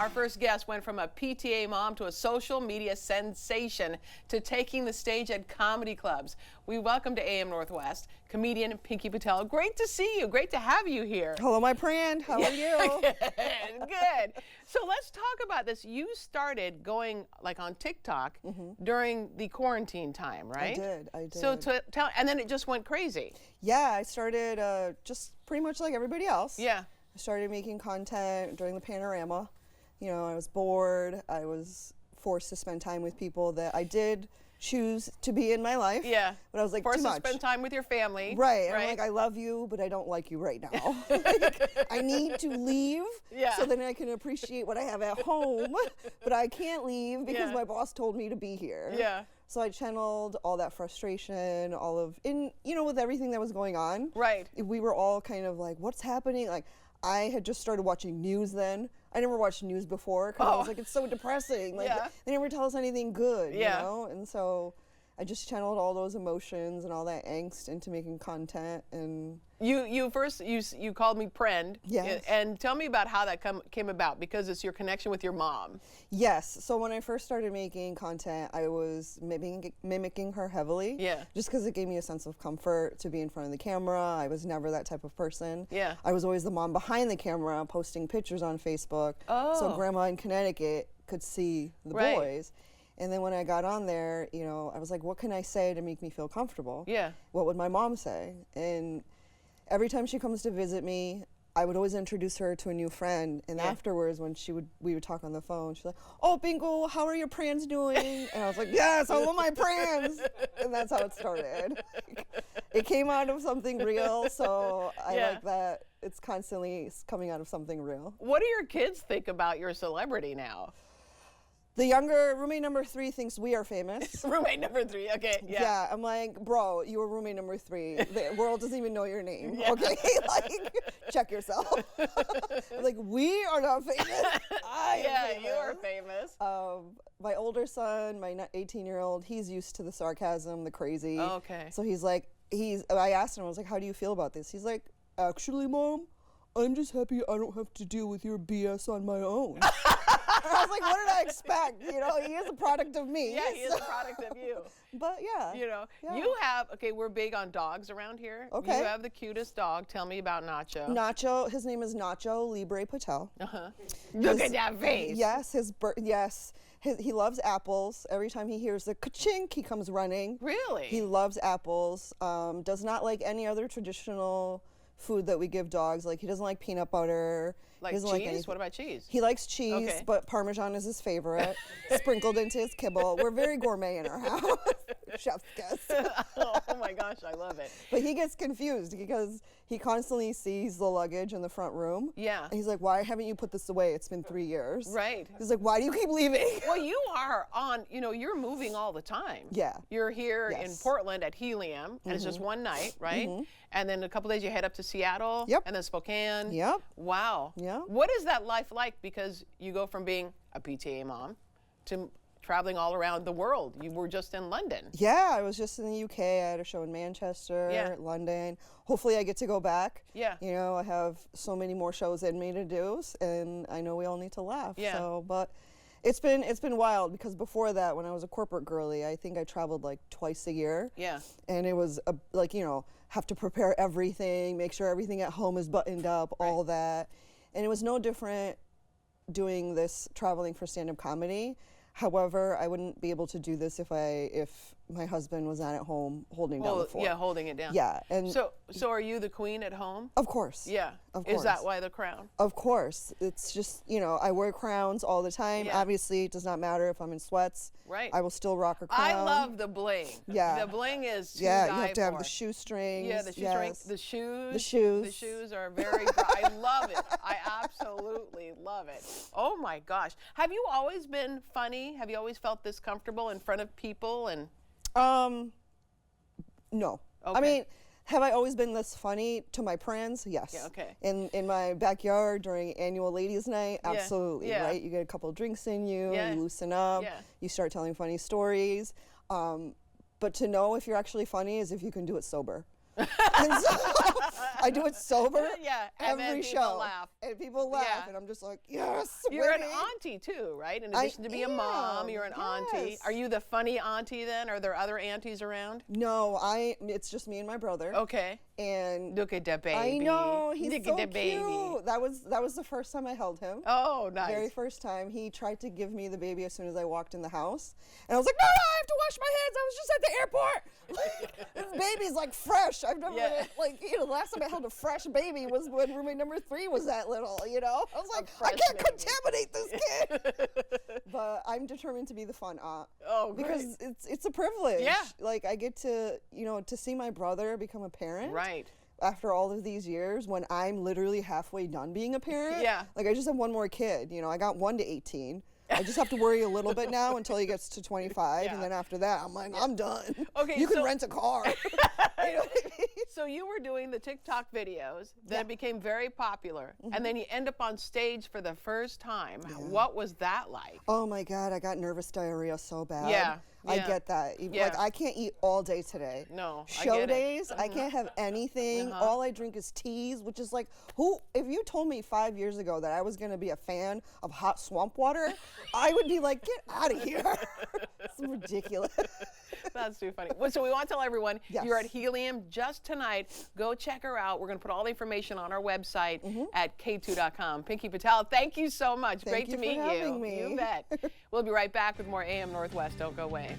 Our first guest went from a PTA mom to a social media sensation to taking the stage at comedy clubs. We welcome to AM Northwest comedian Pinky Patel. Great to see you. Great to have you here. Hello, my friend. How are you? Good. So let's talk about this. You started going like on TikTok during the quarantine time, right? I did. So tell, and then it just went crazy. Yeah, I started just pretty much like everybody else. Yeah. I started making content during the panorama. You know, I was bored. I was forced to spend time with people that I did choose to be in my life. Yeah. But I was like, forced too to much. spend time with your family. Right. And I'm like, I love you, but I don't like you right now. Like, I need to leave so then I can appreciate what I have at home, but I can't leave because my boss told me to be here. Yeah. So I channeled all that frustration, with everything that was going on. Right. We were all kind of like, what's happening? Like, I had just started watching news then. I never watched news before because I was like, it's so depressing. Like, they never tell us anything good, you know? And so I just channeled all those emotions and all that angst into making content. And you called me friend. Yes. And tell me about how that came about, because it's your connection with your mom. Yes. So when I first started making content, I was mimicking her heavily. Yeah. Just because it gave me a sense of comfort to be in front of the camera. I was never that type of person. Yeah. I was always the mom behind the camera posting pictures on Facebook. Oh. So grandma in Connecticut could see the boys. And then when I got on there, you know, I was like, what can I say to make me feel comfortable? Yeah. What would my mom say? And every time she comes to visit me, I would always introduce her to a new friend. And afterwards, when we would talk on the phone, she's like, oh, Bingo, how are your prans doing? And I was like, yes, I love my prans. And that's how it started. It came out of something real, so I like that it's constantly coming out of something real. What do your kids think about your celebrity now? The younger roommate number 3 thinks we are famous. Roommate number 3, okay, yeah. I'm like, bro, you were roommate number 3. The world doesn't even know your name, okay? Like, check yourself. Like, we are not famous. You are famous. My older son, my 18-year-old, he's used to the sarcasm, the crazy. Oh, okay. So he's like, I asked him, I was like, how do you feel about this? He's like, actually, Mom, I'm just happy I don't have to deal with your BS on my own. And I was like, what did I expect? You know, he is a product of me. Yeah, he is a product of you. But yeah. You know, you have, we're big on dogs around here. Okay. You have the cutest dog. Tell me about Nacho. Nacho, his name is Nacho Libre Patel. Look at that face. Yes, he loves apples. Every time he hears the ka-chink, he comes running. Really? He loves apples. Does not like any other traditional food that we give dogs. Like, he doesn't like peanut butter. Like cheese? Like, what about cheese? He likes cheese, but Parmesan is his favorite, sprinkled into his kibble. We're very gourmet in our house. Chef's kiss. Oh my gosh, I love it. But he gets confused because he constantly sees the luggage in the front room. Yeah. And he's like, why haven't you put this away? It's been 3 years. Right. He's like, why do you keep leaving? Well, you are on, you're moving all the time. Yeah. You're here in Portland at Helium, and it's just one night, right? And then a couple days you head up to Seattle. Yep. And then Spokane. Yep. Wow. Yeah. What is that life like? Because you go from being a PTA mom to traveling all around the world. You were just in London. Yeah, I was just in the UK. I had a show in Manchester, London. Hopefully I get to go back. Yeah. You know, I have so many more shows in me to do, and I know we all need to laugh. Yeah. So, but it's been wild, because before that, when I was a corporate girly, I think I traveled like twice a year. Yeah. And it was have to prepare everything, make sure everything at home is buttoned up, all that. And it was no different doing this traveling for stand-up comedy. However, I wouldn't be able to do this if my husband was not at home holding down the fort. Yeah, holding it down. Yeah. And so are you the queen at home? Of course. Yeah. Of course. Is that why the crown? Of course. It's just, I wear crowns all the time. Yeah. Obviously, it does not matter if I'm in sweats. Right. I will still rock a crown. I love the bling. Yeah. The bling is to die you have to have the shoestrings. Yeah, the shoestrings. The shoes. The shoes. The shoes are very I love it. I absolutely love it. Oh my gosh. Have you always been funny? Have you always felt this comfortable in front of people? And no. Okay. I mean, have I always been this funny to my friends? Yes. Yeah, okay. In my backyard during annual ladies' night, absolutely, right? You get a couple of drinks in you, you loosen up, you start telling funny stories. But to know if you're actually funny is if you can do it sober. And so I do it sober every show. Laugh. And people laugh, and I'm just like, yes. You're an auntie too, right? In addition to being a mom, you're an auntie. Are you the funny auntie then? Are there other aunties around? No, it's just me and my brother. Okay. And look at the baby. I know, he's so cute. Baby. That was the first time I held him. Oh, nice. Very first time. He tried to give me the baby as soon as I walked in the house. And I was like, no, I have to wash my hands. I was just at the airport. This baby's like fresh. I've never, the last time I held a fresh baby was when roommate number 3 was that little, I was like, I can't contaminate this kid. But I'm determined to be the fun aunt. Oh, great. Because it's a privilege. Yeah. Like, I get to, to see my brother become a parent. Right. After all of these years, when I'm literally halfway done being a parent. Yeah. Like, I just have one more kid. I got 1 to 18. I just have to worry a little bit now until he gets to 25, and then after that, I'm like, I'm done. Okay, you can rent a car. You know what I mean? So you were doing the TikTok videos, then it became very popular, and then you end up on stage for the first time. Yeah. What was that like? Oh my God, I got nervous diarrhea so bad. Yeah. I get that. Like, I can't eat all day today. No, Show days, I can't have anything. All I drink is teas, which is like, if you told me 5 years ago that I was going to be a fan of hot swamp water, I would be like, get out of here. It's ridiculous. That's too funny. Well, so we want to tell everyone, you're at Helium just tonight. Go check her out. We're going to put all the information on our website at k2.com. Pinky Patel, thank you so much. Great to meet you. Thank you for having me. You bet. We'll be right back with more AM Northwest. Don't go away.